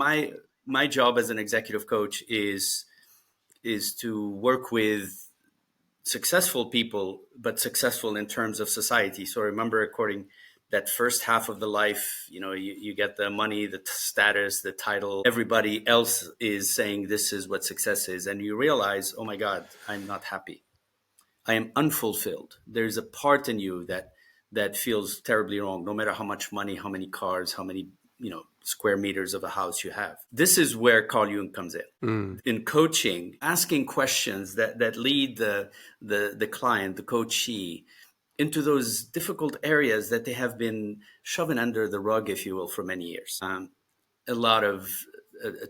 my my job as an executive coach is to work with successful people, but successful in terms of society. So remember, according that first half of the life, you get the money, the status, the title. Everybody else is saying this is what success is, and you realize, oh my God, I'm not happy. I am unfulfilled. There's a part in you that feels terribly wrong, no matter how much money, how many cars, how many square meters of a house you have. This is where Carl Jung comes in. In coaching, asking questions that lead the client, the coachee, into those difficult areas that they have been shoving under the rug, if you will, for many years. A lot of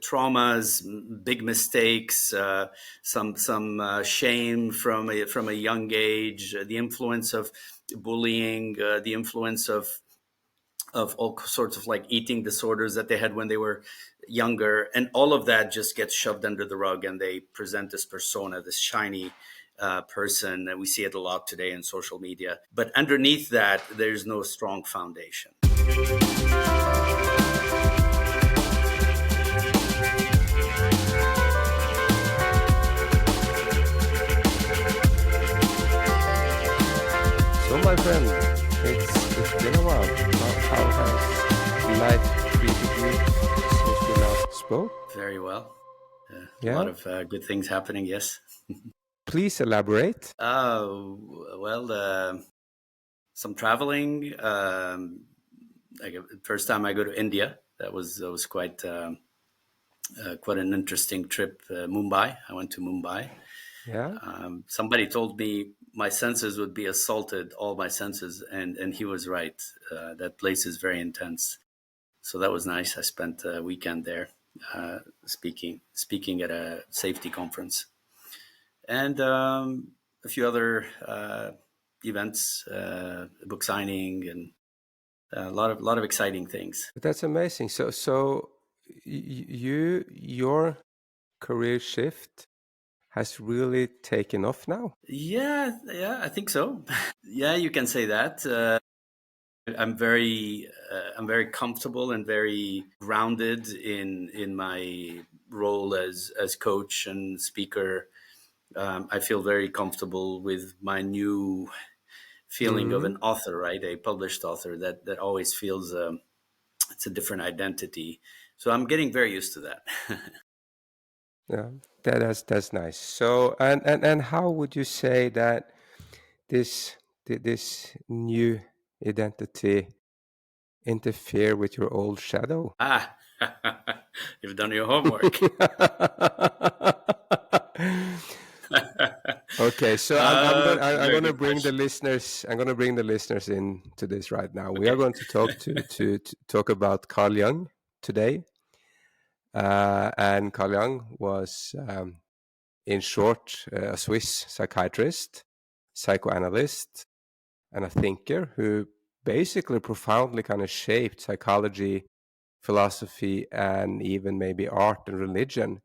traumas, big mistakes, some shame from a young age, the influence of bullying, the influence of all sorts of like eating disorders that they had when they were younger, and all of that just gets shoved under the rug, and they present this persona, this shiny person, and we see it a lot today in social media. But underneath that, there's no strong foundation. So, my friend, it's been a while. How has life treated you since we last spoke? Very well. Yeah. A lot of good things happening, yes. Please elaborate. Well, some traveling. First time I go to India, that was quite an interesting trip. Mumbai. I went to Mumbai. Yeah. Somebody told me my senses would be assaulted, all my senses, and he was right. That place is very intense. So that was nice. I spent a weekend there speaking at a safety conference, and a few other events, book signing, and a lot of exciting things. But that's amazing. So your career shift has really taken off now. Yeah, I think so. Yeah, you can say that. I'm very comfortable and very grounded in my role as coach and speaker. I feel very comfortable with my new feeling of an author, right? A published author that always feels it's a different identity. So I'm getting very used to that. Yeah, that's nice. So and how would you say that this new identity interfere with your old shadow? You've done your homework. Okay, so I'm going to bring the listeners. I'm going to bring the listeners into this right now. We are going to talk to talk about Carl Jung today, and Carl Jung was, in short, a Swiss psychiatrist, psychoanalyst, and a thinker who basically profoundly kind of shaped psychology, philosophy, and even maybe art and religion.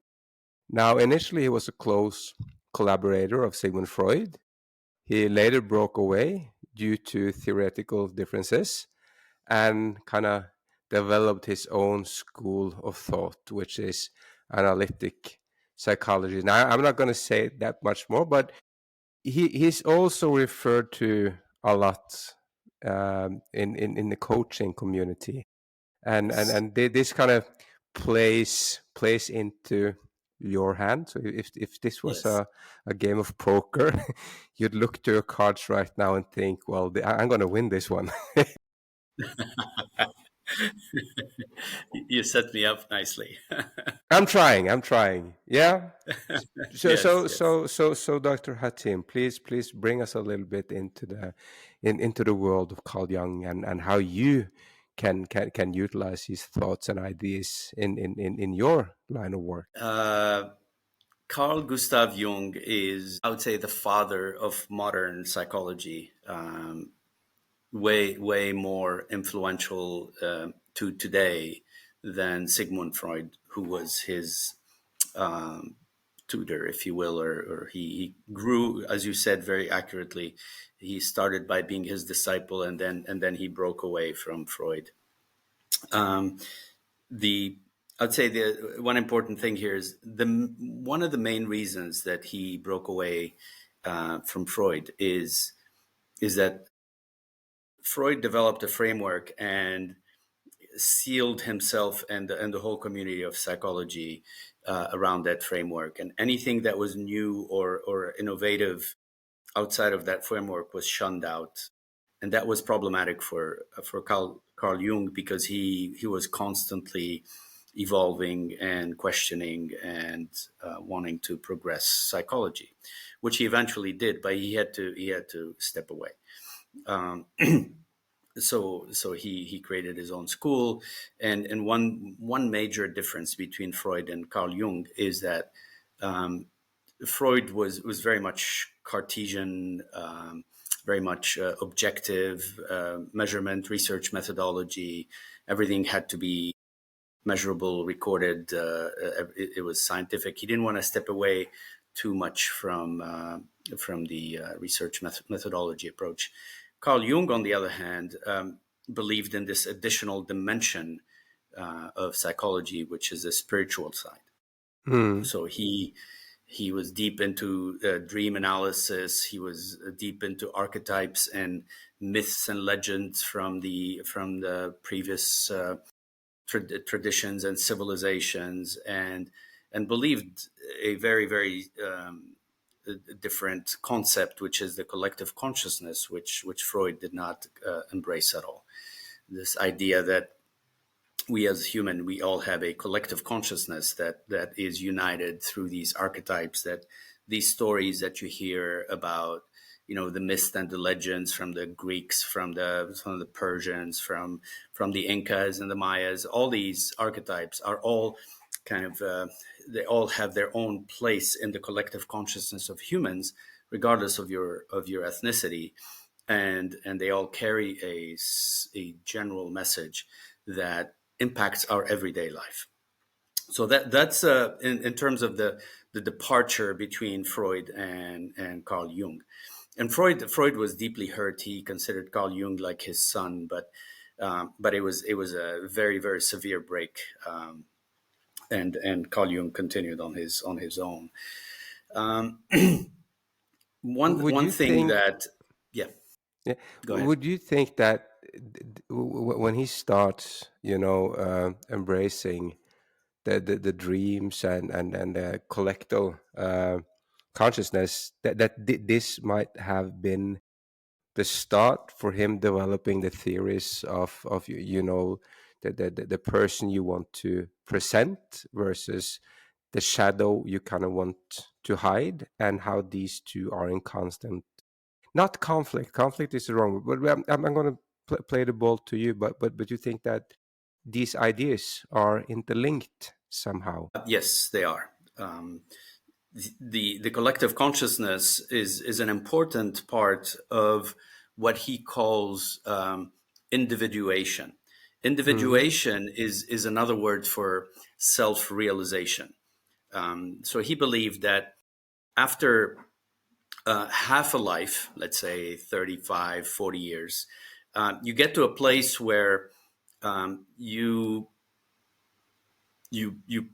Now, initially, he was a close collaborator of Sigmund Freud. He later broke away due to theoretical differences and kind of developed his own school of thought, which is analytic psychology. Now, I'm not going to say that much more, but he's also referred to a lot in the coaching community, and this kind of plays into your hand. So if this was Yes. a game of poker, you'd look to your cards right now and think, well, I'm going to win this one. You set me up nicely. I'm trying. Yeah. So Yes. Dr. Hatim, please bring us a little bit into the world of Carl Jung and how you can utilize his thoughts and ideas in your line of work. Carl Gustav Jung is, I would say, the father of modern psychology. Way more influential to today than Sigmund Freud, who was his tutor, if you will, or he grew, as you said very accurately. He started by being his disciple, and then he broke away from Freud. The I'd say the one important thing here is one of the main reasons that he broke away from Freud is that Freud developed a framework and sealed himself and the whole community of psychology around that framework. And anything that was new or innovative outside of that framework was shunned out. And that was problematic for Carl Jung, because he was constantly evolving and questioning and wanting to progress psychology, which he eventually did, but he had to step away. Um, so he created his own school, and one major difference between Freud and Carl Jung is that Freud was very much Cartesian, very much objective measurement, research methodology. Everything had to be measurable, recorded. It was scientific. He didn't want to step away too much from the research methodology approach. Carl Jung, on the other hand, believed in this additional dimension of psychology, which is the spiritual side. Mm. So he was deep into dream analysis. He was deep into archetypes and myths and legends from the previous traditions and civilizations, and believed a very different concept, which is the collective consciousness, which Freud did not embrace at all. This idea that we as human, we all have a collective consciousness that is united through these archetypes, that these stories that you hear about, the myths and the legends from the Greeks, from the Persians, from the Incas and the Mayas. All these archetypes are all kind of they all have their own place in the collective consciousness of humans, regardless of your ethnicity, and they all carry a general message that impacts our everyday life. So that's in terms of the departure between Freud and Carl Jung. And Freud was deeply hurt. He considered Carl Jung like his son, but it was a very severe break. And Carl Jung continued on his own. Um, Would one you thing think? that, yeah, Yeah. go ahead. Would you think that when he starts, embracing the dreams and the collective consciousness, this might have been the start for him developing the theories of the person you want to present versus the shadow you kind of want to hide, and how these two are in constant, not conflict. Conflict is wrong, but I'm going to play the ball to you. But you think that these ideas are interlinked somehow? Yes, they are. The collective consciousness is an important part of what he calls individuation. Mm-hmm. Individuation is another word for self-realization. So he believed that after half a life, let's say 35, 40 years, you get to a place where you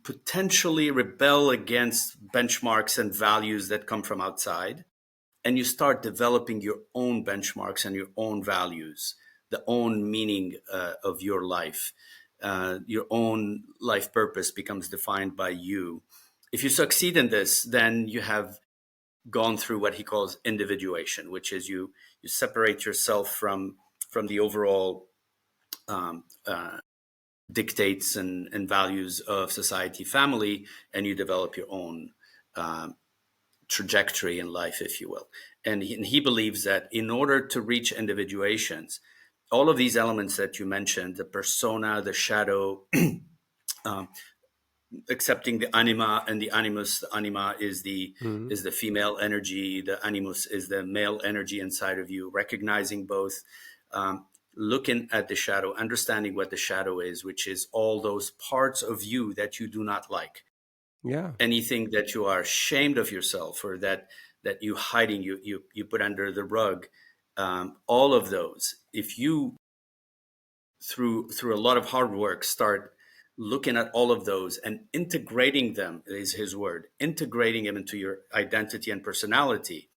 potentially rebel against benchmarks and values that come from outside, and you start developing your own benchmarks and your own values, the own meaning of your life. Your own life purpose becomes defined by you. If you succeed in this, then you have gone through what he calls individuation, which is you separate yourself from the overall um, uh, dictates and values of society, family, and you develop your own um, trajectory in life, if you will. And he believes that in order to reach individuations, all of these elements that you mentioned, the persona, the shadow, um, accepting the anima and the animus. The anima is Mm-hmm. the female energy. The animus is the male energy inside of you. Recognizing both, looking at the shadow, understanding what the shadow is, which is all those parts of you that you do not like. Yeah. Anything that you are ashamed of yourself, or that you hiding, you put under the rug. All of those, if you through a lot of hard work start looking at all of those and integrating them is his word, integrating them into your identity and personality,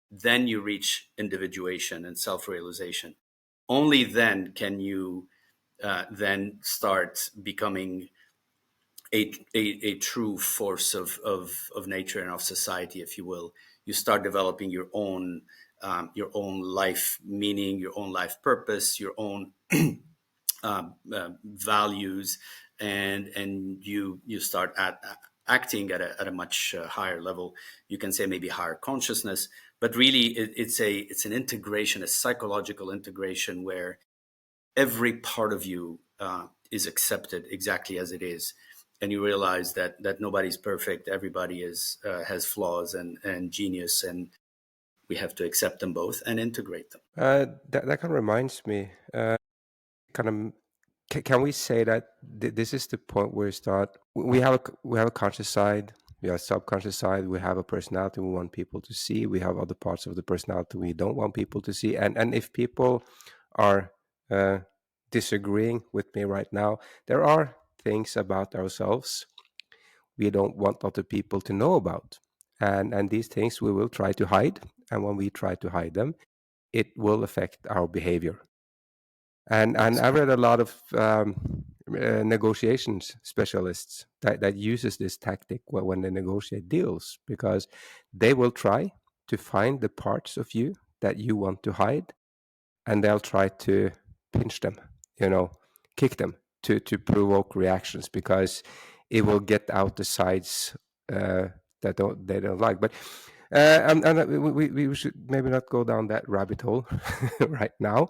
then you reach individuation and self-realization. Only then can you then start becoming a true force of nature and of society, if you will. You start developing your own life meaning, your own life purpose, your own values, and you start acting at a much higher level. You can say maybe higher consciousness, but really it's an integration, a psychological integration where every part of you is accepted exactly as it is, and you realize that nobody's perfect. Everybody has flaws and genius, and we have to accept them both and integrate them. That kind of reminds me. Kind of, can we say that this is the point where we start? We have a conscious side, we have a subconscious side, we have a personality we want people to see, we have other parts of the personality we don't want people to see, and if people are disagreeing with me right now, there are things about ourselves we don't want other people to know about, and these things we will try to hide, and when we try to hide them, it will affect our behavior. And I read a lot of negotiations specialists that uses this tactic when they negotiate deals, because they will try to find the parts of you that you want to hide, and they'll try to pinch them, kick them to provoke reactions, because it will get out the sides that they don't like. But we should maybe not go down that rabbit hole right now.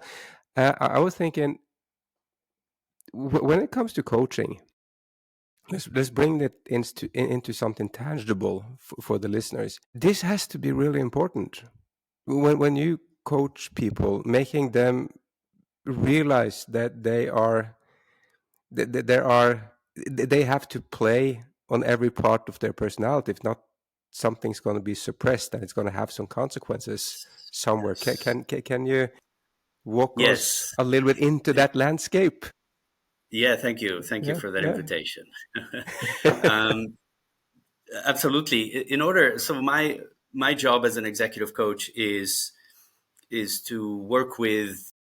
I was thinking, when it comes to coaching, let's bring it into something tangible for the listeners. This has to be really important when you coach people, making them realize that they have to play on every part of their personality. If not, something's going to be suppressed, and it's going to have some consequences somewhere. Can you walk us Yes. a little bit into that landscape? Yeah, thank you for that invitation. Absolutely. So my job as an executive coach is to work with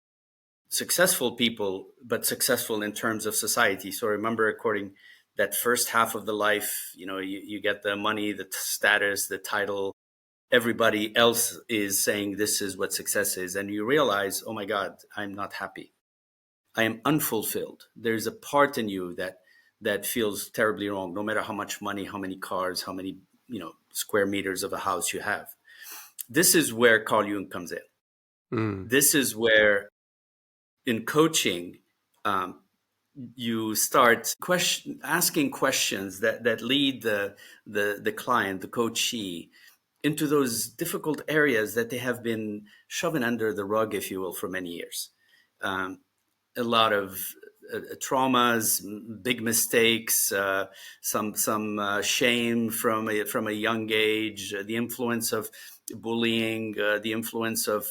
successful people, but successful in terms of society. So remember, according that first half of the life, you get the money, the status, the title. Everybody else is saying this is what success is, and you realize, oh my God, I'm not happy. I am unfulfilled. There's a part in you that feels terribly wrong, no matter how much money, how many cars, how many square meters of a house you have. This is where Carl Jung comes in. This is where, in coaching, you start asking questions that lead the client, the coachee, into those difficult areas that they have been shoving under the rug, if you will, for many years. A lot of traumas, big mistakes, some shame from a young age, the influence of bullying, the influence of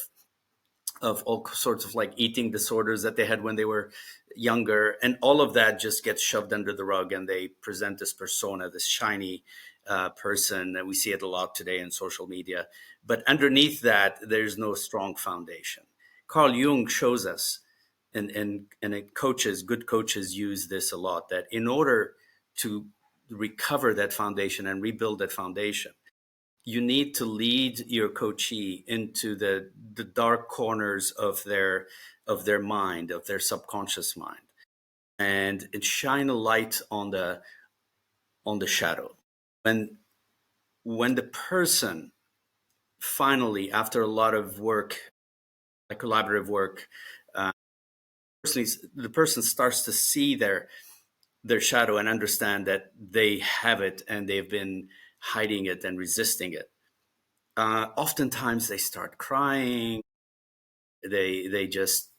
all sorts of like eating disorders that they had when they were younger, and all of that just gets shoved under the rug, and they present this persona, this shiny person, and we see it a lot today in social media. But underneath that, there's no strong foundation. Carl Jung shows us, and good coaches use this a lot, that in order to recover that foundation and rebuild that foundation, you need to lead your coachee into the dark corners of their mind, of their subconscious mind, and shine a light on the shadow. When the person finally, after a lot of work, like collaborative work, the person starts to see their shadow and understand that they have it and they've been hiding it and resisting it. Oftentimes they start crying. They just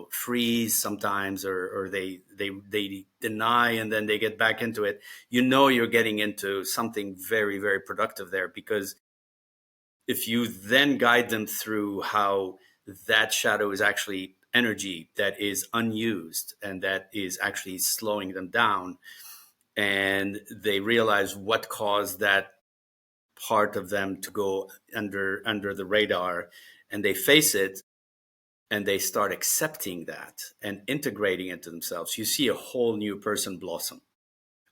freeze sometimes, or they deny, and then they get back into it. You're getting into something very, very productive there, because if you then guide them through how that shadow is actually energy that is unused and that is actually slowing them down. And they realize what caused that part of them to go under the radar, and they face it, and they start accepting that and integrating it into themselves. You see a whole new person blossom.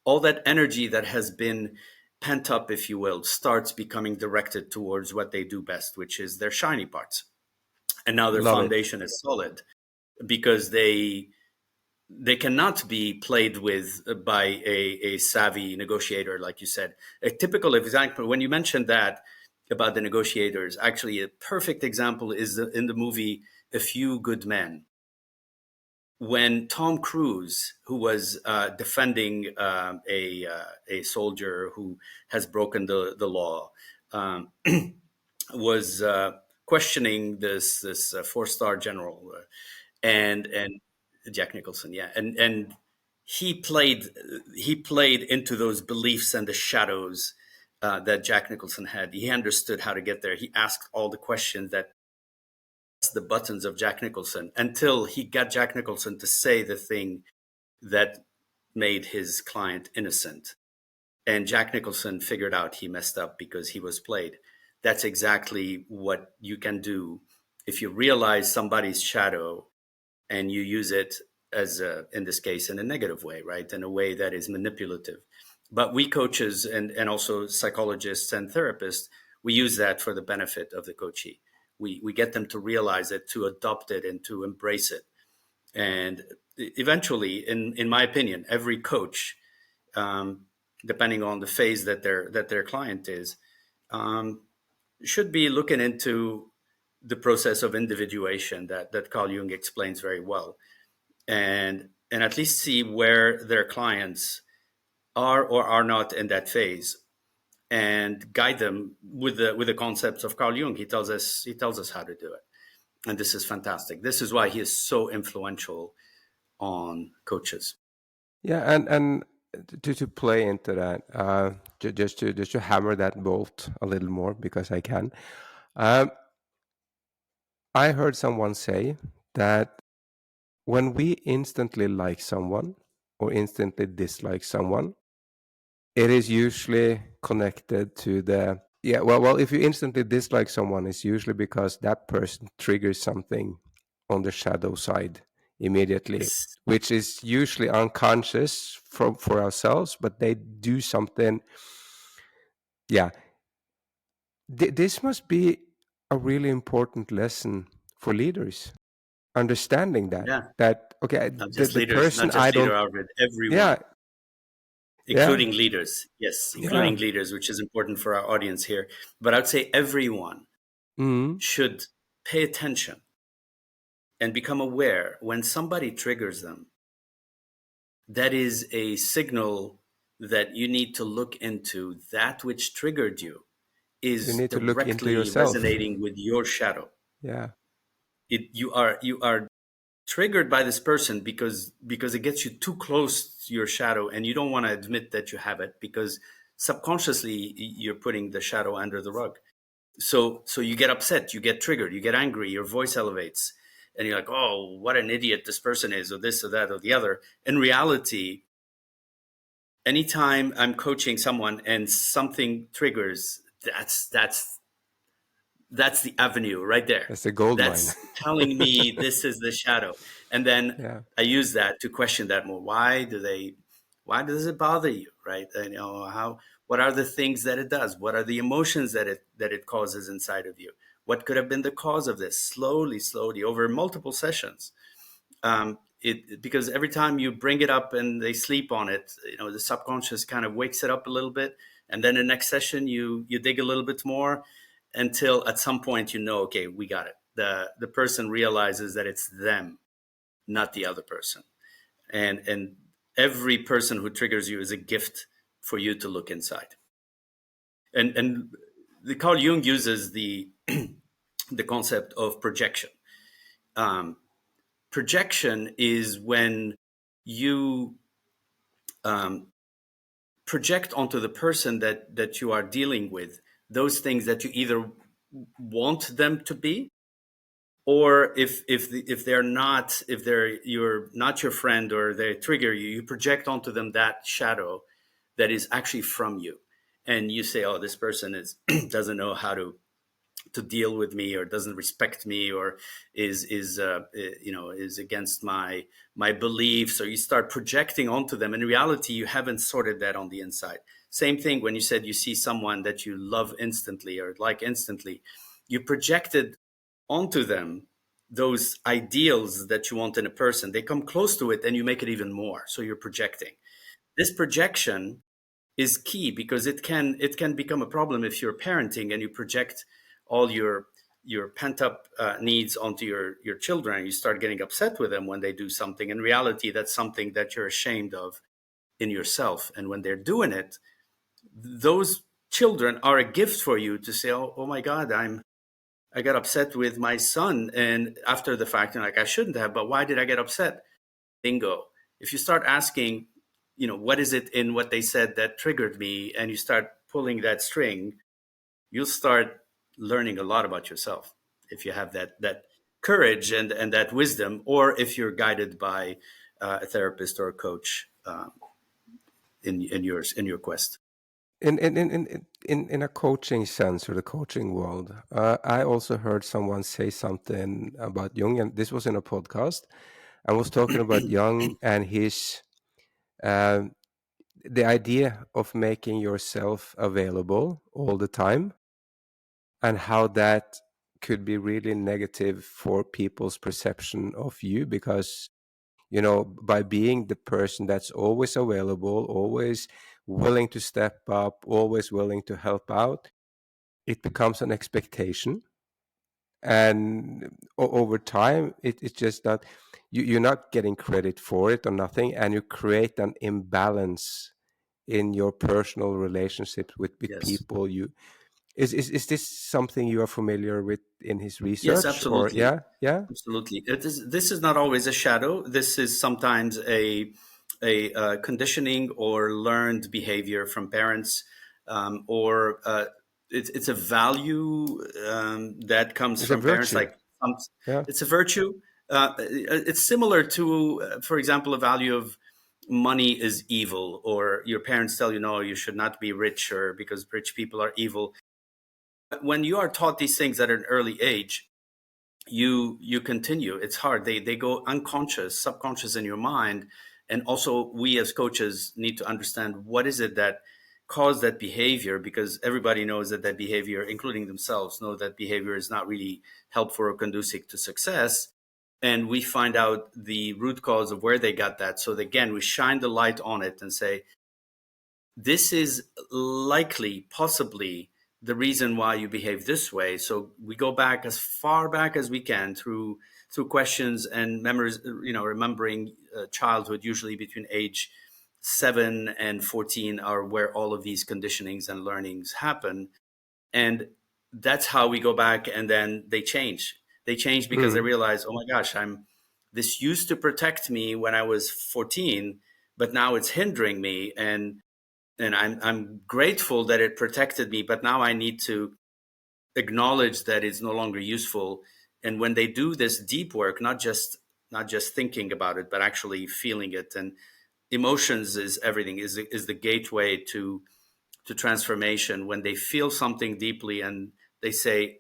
All that energy that has been pent up, if you will, starts becoming directed towards what they do best, which is their shiny parts. And now their Love it. foundation is solid because they cannot be played with by a savvy negotiator, like you said. A typical example, when you mentioned that about the negotiators, actually a perfect example is in the movie A Few Good Men, when Tom Cruise, who was defending a soldier who has broken the law, was questioning this 4-star general, and Jack Nicholson, yeah, and he played into those beliefs and the shadows that Jack Nicholson had. He understood how to get there. He asked all the questions that the buttons of Jack Nicholson until he got Jack Nicholson to say the thing that made his client innocent. And Jack Nicholson figured out he messed up because he was played. That's exactly what you can do if you realize somebody's shadow and you use it as in this case, in a negative way, right? In a way that is manipulative. But we coaches and also psychologists and therapists, we use that for the benefit of the coachee. We get them to realize it, to adopt it, and to embrace it. And eventually, in my opinion, every coach, depending on the phase that their client is, should be looking into the process of individuation that Carl Jung explains very well, and at least see where their clients are or are not in that phase, and guide them with the concepts of Carl Jung. He tells us how to do it, and this is fantastic. This is why he is so influential on coaches. Yeah, and to play into that, just to hammer that bolt a little more because I can. I heard someone say that when we instantly like someone or instantly dislike someone, it is usually connected to the well, if you instantly dislike someone, it's usually because that person triggers something on the shadow side immediately, which is usually unconscious for ourselves, but they do something. Yeah, this must be a really important lesson for leaders, understanding that Yeah, okay, not just the leaders, person not just I leader, don't. Arvid, everyone. Yeah, yeah, Including leaders, yes, yeah. including leaders, which is important for our audience here. But I'd say everyone Mm-hmm. should pay attention and become aware when somebody triggers them. That is a signal that you need to look into that which triggered you You is need to look into directly yourself. resonating with your shadow. Yeah. You are triggered by this person because it gets you too close to your shadow, and you don't want to admit that you have it because subconsciously you're putting the shadow under the rug. So you get upset, you get triggered, you get angry, your voice elevates, and you're like, oh, what an idiot this person is, or this or that or the other. In reality, anytime I'm coaching someone and something triggers, that's the avenue right there. That's a gold mine. That's telling me this is the shadow. And then Yeah. I use that to question that more. Why does it bother you? Right. And, what are the things that it does? What are the emotions that it causes inside of you? What could have been the cause of this? Slowly over multiple sessions. Because every time you bring it up and they sleep on it, the subconscious kind of wakes it up a little bit. And then the next session, you dig a little bit more, until at some point, okay, we got it. The person realizes that it's them, not the other person. And every person who triggers you is a gift for you to look inside. And the Carl Jung uses the the concept of projection. Projection is when you project onto the person that you are dealing with those things that you either want them to be or if they're not, if they're you're not your friend, or they trigger you, you project onto them that shadow that is actually from you, and you say, oh, this person is doesn't know how to deal with me, or doesn't respect me, or is against my beliefs. So you start projecting onto them. In reality, you haven't sorted that on the inside. Same thing when you said you see someone that you love instantly or like instantly, you projected onto them those ideals that you want in a person. They come close to it and you make it even more, so you're projecting. This projection is key, because it can become a problem if you're parenting and you project all your pent up needs onto your children, and you start getting upset with them when they do something. In reality, that's something that you're ashamed of in yourself, and when they're doing it, those children are a gift for you to say, oh my God, I got upset with my son, and after the fact, and like, I shouldn't have, but why did I get upset? Bingo. If you start asking, what is it in what they said that triggered me, and you start pulling that string, you'll start learning a lot about yourself, if you have that courage and that wisdom, or if you're guided by a therapist or a coach in your quest. In a coaching sense, or the coaching world, I also heard someone say something about Jung, and this was in a podcast, and was talking about Jung and his um, the idea of making yourself available all the time, and how that could be really negative for people's perception of you, because by being the person that's always available, always willing to step up, always willing to help out, it becomes an expectation. And over time, it's just that you're not getting credit for it or nothing, and you create an imbalance in your personal relationships with Yes. people. Is this something you are familiar with in his Yes, research, or absolutely. yeah? Absolutely. This is not always a shadow. This is sometimes a conditioning or learned behavior from parents, or it's a value that comes It's a from parents. virtue. Like, Yeah. it's a virtue. It's similar to, for example, a value of money is evil, or your parents tell you, no, you should not be rich, or because rich people are evil. When you are taught these things at an early age, you continue. It's hard. They go unconscious, subconscious in your mind. And also, we as coaches need to understand what is it that caused that behavior, because everybody knows that behavior, including themselves, know that behavior is not really helpful or conducive to success. And we find out the root cause of where they got that. So again, we shine the light on it and say, this is likely, possibly, the reason why you behave this way. So we go back as far back as we can through questions and memories, remembering childhood, usually between age 7 and 14 are where all of these conditionings and learnings happen. And that's how we go back, and then they change because they Mm. realize, oh my gosh, this used to protect me when I was 14, but now it's hindering me. And I'm grateful that it protected me, but now I need to acknowledge that it's no longer useful. And when they do this deep work, not just thinking about it, but actually feeling it, and emotions is everything, is the gateway to transformation. When they feel something deeply and they say,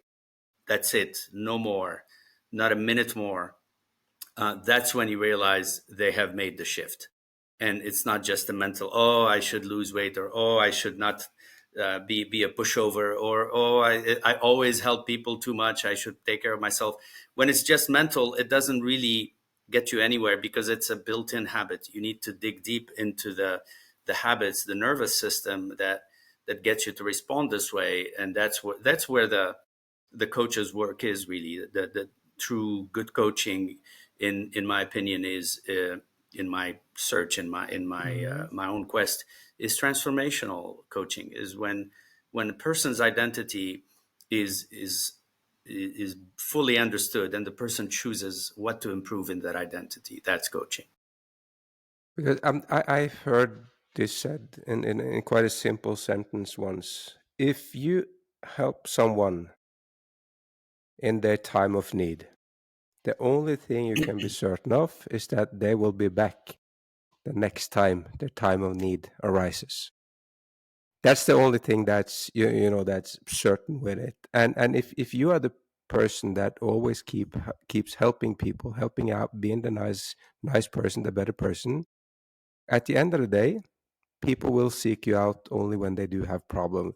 that's it, no more, not a minute more, that's when you realize they have made the shift. And it's not just a mental, oh, I should lose weight, or oh, I should not be a pushover, or oh, I always help people too much, I should take care of myself. When it's just mental, it doesn't really get you anywhere, because it's a built-in habit. You need to dig deep into the habits, the nervous system that gets you to respond this way. And that's where the coach's work is really. The true good coaching, in my opinion, is in my search, Mhm. my own quest, is transformational coaching. Is when a person's identity is fully understood, and the person chooses what to improve in that identity. That's coaching. Because I've heard this said in quite a simple sentence once. If you help someone in their time of need, the only thing you can be certain of is that they will be back the next time their time of need arises. That's the only thing that's that's certain with it. And if you are the person that always keeps helping people, helping out, being the nice person, the better person, at the end of the day, people will seek you out only when they do have problem.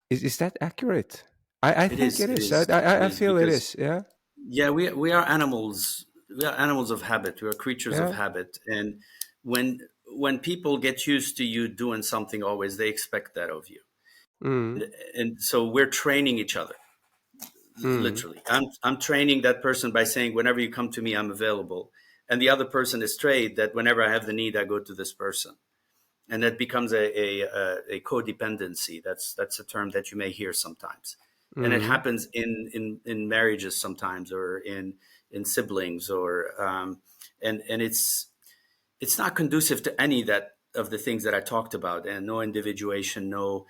Is that accurate? I It think is. it It is. is. It I is feel it because is. Yeah. yeah, we are animals. We are animals of habit. We are creatures of Yeah. habit. And when people get used to you doing something always, they expect that of you. Mm. And so we're training each other. Mm. Literally, I'm training that person by saying, whenever you come to me, I'm available. And the other person is trained that whenever I have the need, I go to this person. And that becomes a codependency. That's a term that you may hear sometimes, and it Mm. happens in marriages sometimes, or in siblings, or and it's not conducive to any that of the things that I talked about, and no individuation, no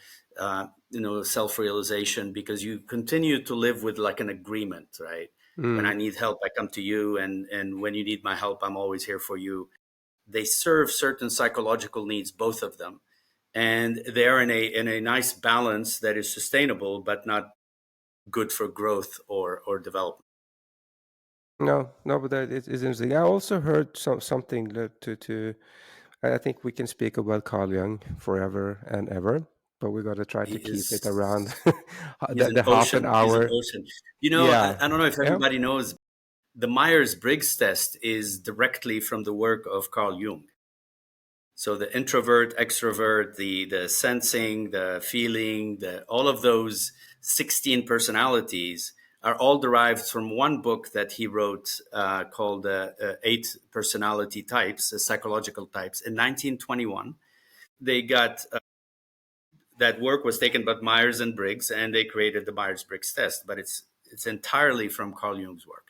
self-realization, because you continue to live with like an agreement, right? When I Mm. need help, I come to you, and when you need my help, I'm always here for you. They serve certain psychological needs, both of them, and they're in a nice balance that is sustainable but not good for growth or development. No, no, but that is interesting. I also heard something to. I think we can speak about Carl Jung forever and ever, but we got to try He to keep it is around he's an the half an ocean. He's an hour. ocean. Yeah. I don't know if Yeah. everybody knows, the Myers-Briggs test is directly from the work of Carl Jung. So the introvert, extrovert, the sensing, the feeling, the all of those 16 personalities are all derived from one book that he wrote called Eight Personality Types, Psychological Types, in 1921. They got that work was taken by Myers and Briggs, and they created the Myers-Briggs test. But it's entirely from Carl Jung's work.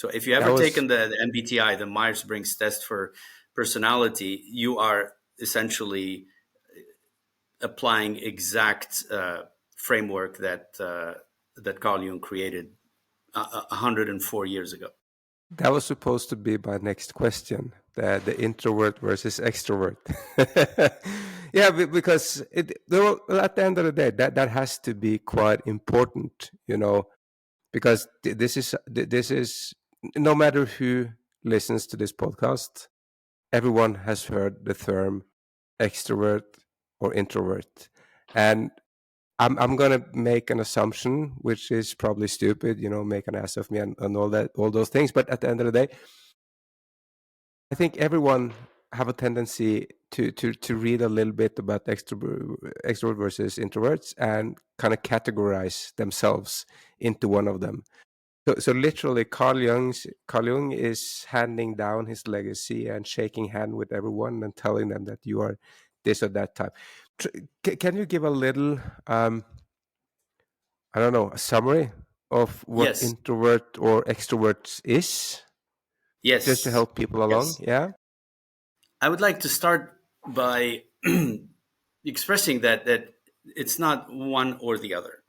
So if you That ever was taken the MBTI, the Myers-Briggs test for personality, you are essentially applying exact framework that Carl Jung created 104 years ago. that was supposed to be my next question. The introvert versus extrovert. Yeah, because well, at the end of the day, that has to be quite important, because this is no matter who listens to this podcast, everyone has heard the term extrovert or introvert, and I'm gonna make an assumption, which is probably stupid, make an ass of me and all those things. But at the end of the day, I think everyone have a tendency to read a little bit about extrovert versus introverts and kind of categorize themselves into one of them. So literally, Carl Jung is handing down his legacy and shaking hand with everyone and telling them that you are this or that type. Can you give a little, I don't know, a summary of what Yes, introvert or extrovert is, just to yes, help people along? yes. Yeah. I would like to start by expressing that it's not one or the other.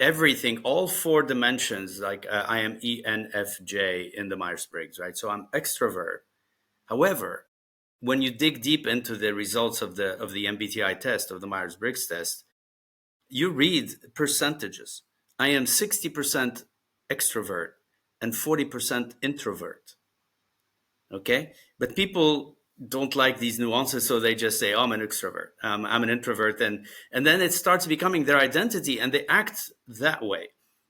Everything, all four dimensions, like I am ENFJ in the Myers-Briggs, right? So I'm extrovert. However, when you dig deep into the results of the MBTI test, of the Myers-Briggs test, you read percentages. I am 60% extrovert and 40% introvert. Okay. But people don't like these nuances. So they just say, oh, I'm an extrovert. I'm an introvert. And then it starts becoming their identity and they act that way.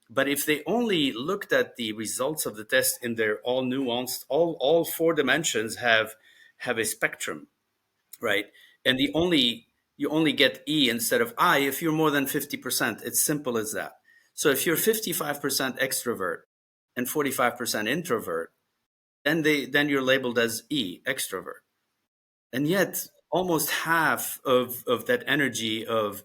But if they only looked at the results of the test in their all nuanced, all four dimensions have a spectrum, right? And you only get E instead of I if you're more than 50%. It's simple as that. So if you're 55% extrovert and 45% introvert, then you're labeled as E, extrovert. And yet almost half of that energy of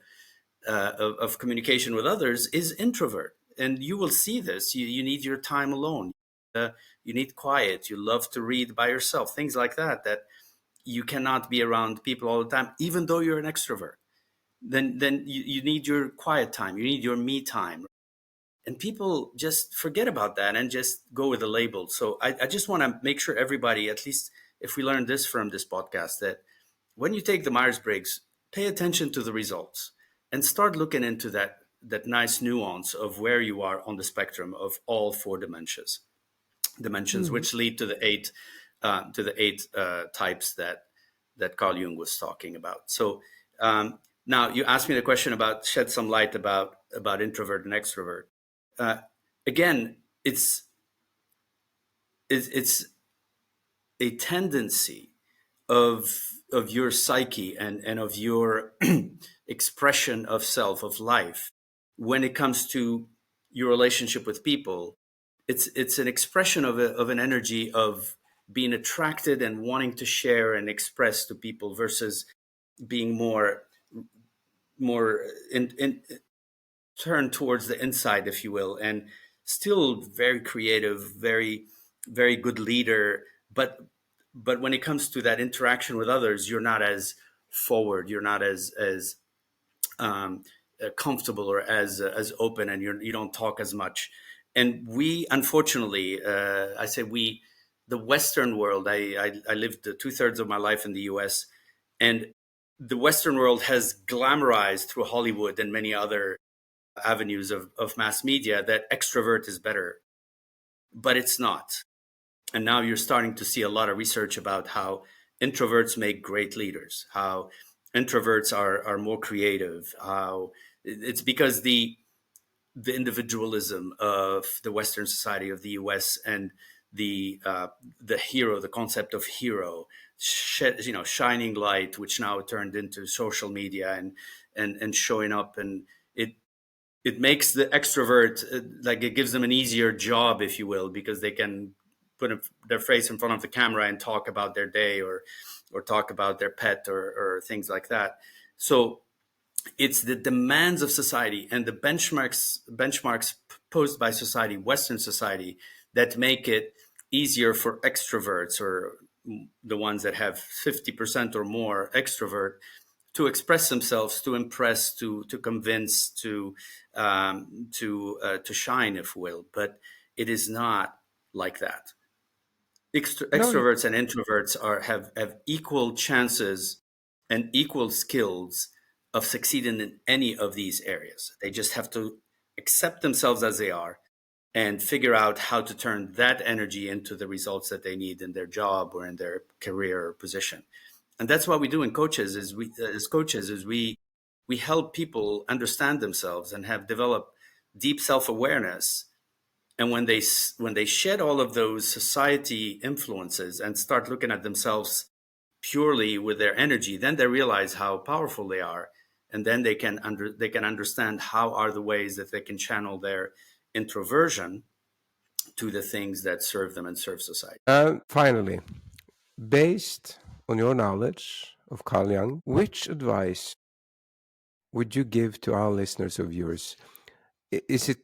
communication with others is introvert. And you will see this. You need your time alone. You need quiet. You love to read by yourself, things like that you cannot be around people all the time, even though you're an extrovert. Then you need your quiet time. You need your me time. And people just forget about that and just go with the label. So I just want to make sure everybody, at least if we learn this from this podcast, that when you take the Myers-Briggs, pay attention to the results and start looking into that nice nuance of where you are on the spectrum of all four dimensions, Mhm. which lead to the eight types that Carl Jung was talking about. So now you asked me the question about shed some light about introvert and extrovert. Uh, Again, it's a tendency of your psyche and of your expression of self, of life, when it comes to your relationship with people. It's an expression of an energy of being attracted and wanting to share and express to people versus being more in turned towards the inside, if you will, and still very creative, very good leader. But when it comes to that interaction with others, you're not as forward, you're not as um, comfortable or as open, and you don't talk as much. And we, unfortunately, I say we, the Western world. I lived 2/3 of my life in the U.S., and the Western world has glamorized through Hollywood and many other avenues of mass media that extrovert is better, but it's not. And now you're starting to see a lot of research about how introverts make great leaders, how introverts are more creative, how it's because the individualism of the Western society of the U.S. and the hero, the concept of hero, shining light, which now turned into social media and showing up, and it makes the extrovert like it gives them an easier job, if you will, because they can put their face in front of the camera and talk about their day or talk about their pet or things like that. So it's the demands of society and the benchmarks posed by society, Western society, that make it easier for extroverts or the ones that have 50% or more extrovert to express themselves, to impress, to convince, to shine, if you will. But it is not like that. No, Extroverts and introverts have equal chances and equal skills of succeeding in any of these areas. They just have to accept themselves as they are and figure out how to turn that energy into the results that they need in their job or in their career or position. And that's what we do in coaches is we as coaches is we help people understand themselves and have developed deep self-awareness. And when they shed all of those society influences and start looking at themselves purely with their energy, then they realize how powerful they are, and then they can understand how are the ways that they can channel their introversion to the things that serve them and serve society. finally, based on your knowledge of Carl Jung, which advice would you give to our listeners or viewers? Is it,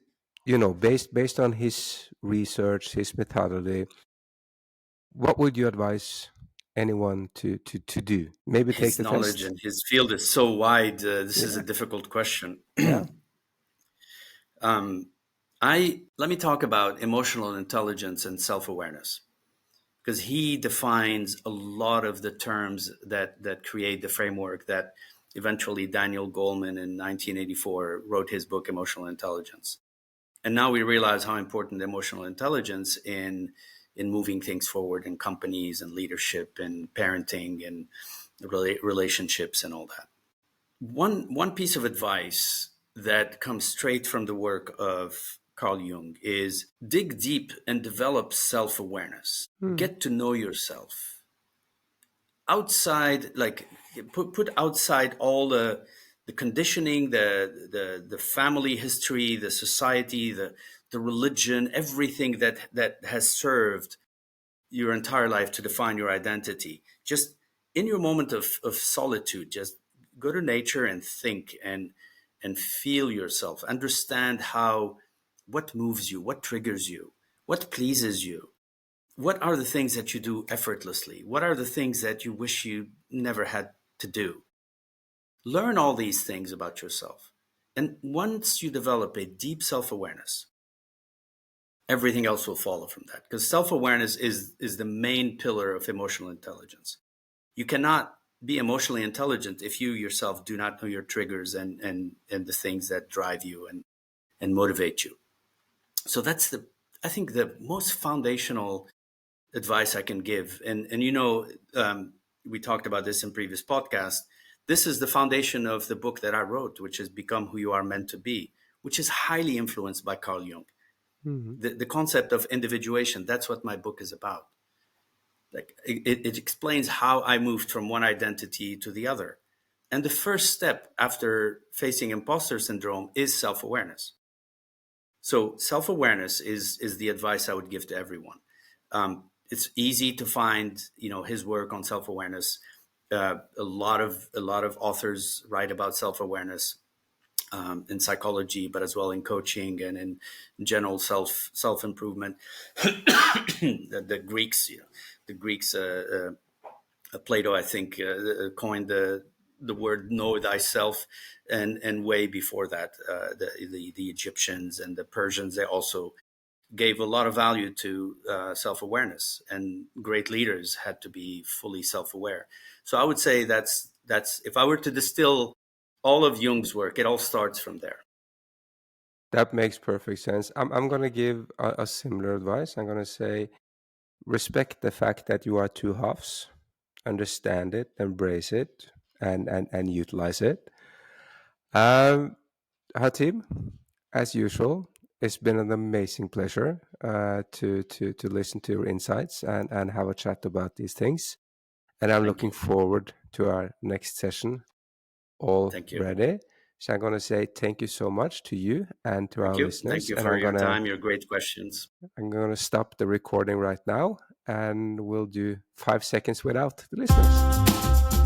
based on his research, his methodology? What would you advise anyone to do? Maybe take His the knowledge test. and his field is so wide. This is a Yeah, difficult question. yeah. um, I let me talk about emotional intelligence and self-awareness because he defines a lot of the terms that create the framework that eventually Daniel Goleman in 1984 wrote his book Emotional Intelligence. And now we realize how important emotional intelligence in moving things forward in companies and leadership and parenting and relationships and all that. One piece of advice that comes straight from the work of Carl Jung is dig deep and develop self-awareness. Hmm. Get to know yourself. Outside, like put outside all the conditioning, the family history, the society, the religion, everything that has served your entire life to define your identity. Just in your moment of solitude, just go to nature and think and feel yourself. Understand what moves you, what triggers you, what pleases you. What are the things that you do effortlessly? What are the things that you wish you never had to do? Learn all these things about yourself And once you develop a deep self-awareness, everything else will follow from that, because self-awareness is the main pillar of emotional intelligence. You cannot be emotionally intelligent if you yourself do not know your triggers and the things that drive you and motivate you. So that's I think the most foundational advice I can give. And we talked about this in previous podcasts. This is the foundation of the book that I wrote, which is Become Who You Are Meant to Be, which is highly influenced by Carl Jung. The concept of individuation, that's what my book is about. Like it explains how I moved from one identity to the other. And the first step after facing imposter syndrome is self-awareness. So self-awareness is the advice I would give to everyone. It's easy to find, his work on self-awareness. A lot of authors write about self-awareness in psychology, but as well in coaching and in general self-improvement. The Greeks, Plato, I think, coined the word "know thyself," and way before that, the Egyptians and the Persians, they also gave a lot of value to self-awareness, and great leaders had to be fully self-aware. So I would say that's if I were to distill all of Jung's work, it all starts from there. That makes perfect sense. I'm going to give a similar advice. I'm going to say, respect the fact that you are two halves, understand it, embrace it, and utilize it. Hatib, as usual, it's been an amazing pleasure to listen to your insights and have a chat about these things. And I'm looking forward to our next session already. So I'm going to say thank you so much to you and to our listeners. Thank you for your time, your great questions. I'm going to stop the recording right now, and we'll do 5 seconds without the listeners.